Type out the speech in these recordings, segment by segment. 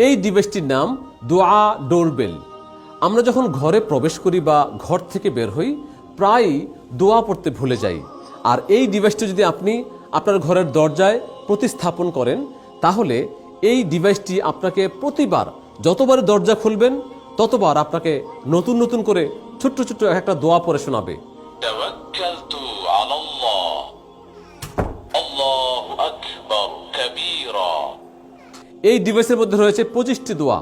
এই ডিভাইসটির নাম দোয়া ডোরবেল। আমরা যখন ঘরে প্রবেশ করি বা ঘর থেকে বের হই প্রায়ই দোয়া পড়তে ভুলে যাই। আর এই ডিভাইসটি যদি আপনি আপনার ঘরের দরজায় প্রতিস্থাপন করেন তাহলে এই ডিভাইসটি আপনাকে প্রতিবার যতবার দরজা খুলবেন ততবার আপনাকে নতুন নতুন করে ছোট্ট ছোট্ট একটা দোয়া পড়ে শোনাবে। তাওয়াক্কালতু আলাল্লাহ, আল্লাহু আকবার কাবীরা। এই ডিভাইসের মধ্যে রয়েছে 25টি দোয়া।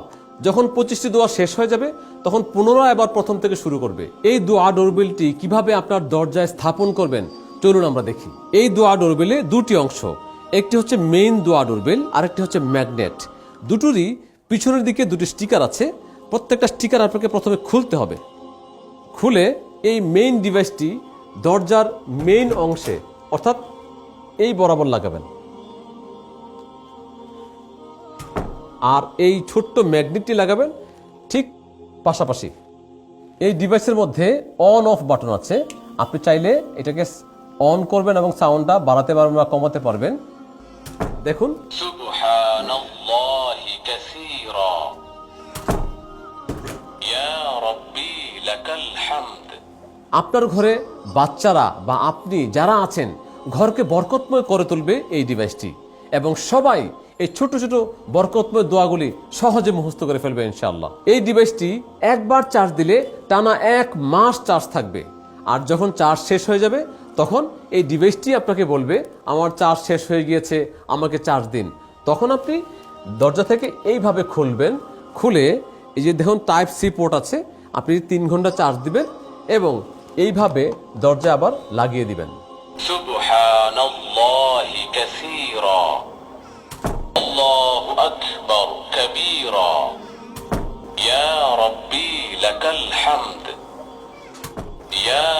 যখন 25টি দোয়া শেষ হয়ে যাবে তখন পুনরায় আবার প্রথম থেকে শুরু করবে। এই দোয়া ডোরবেলটি কিভাবে আপনার দরজায় স্থাপন করবেন চলুন আমরা দেখি। এই দোয়া ডোরবেলে দুটি অংশ, একটি হচ্ছে মেইন দোয়া ডোরবেল, আরেকটি হচ্ছে ম্যাগনেট। দুটোরই পিছনের দিকে দুটি স্টিকার আছে। প্রত্যেকটা স্টিকার আপনাকে প্রথমে খুলতে হবে। খুলে এই মেইন ডিভাইসটি দরজার মেইন অংশে অর্থাৎ এই বরাবর লাগাবেন। আর এই ছোট্ট ম্যাগনেটটি লাগাবেন ঠিক পাশাপাশি। এই ডিভাইসের মধ্যে অন অফ বাটন আছে। আপনি চাইলে এটাকে অন করবেন এবং সাউন্ডটা বাড়াতে পারবেন বা কমাতে পারবেন। দেখুন, সুবহানাল্লাহি কাসীরা, ইয়া রাব্বি লাকাল হামদ। আপনার ঘরে বাচ্চারা বা আপনি যারা আছেন ঘরকে বরকতময় করে তুলবে এই ডিভাইসটি, এবং সবাই এই ছোট ছোট বরকতময় দোয়াগুলি সহজে মুখস্থ করে ফেলবে ইনশাআল্লাহ। এই ডিভাইসটি একবার চার্জ দিলে টানা 1 মাস চার্জ থাকবে। আর যখন চার্জ শেষ হয়ে যাবে তখন এই ডিভাইসটি আপনাকে বলবে আমার চার্জ শেষ হয়ে গিয়েছে, আমাকে চার্জ দিন। তখন আপনি দরজা থেকে এইভাবে খুলবেন। খুলে এই যে দেখুন টাইপ সি পোর্ট আছে, আপনি 3 ঘন্টা চার্জ দিবেন এবং এইভাবে দরজা আবার লাগিয়ে দিবেন। সুবহানাল্লাহি কাসীরা, আল্লাহু আকবার কাবীরা, ইয়া রাব্বি লাকাল হামদ, ইয়া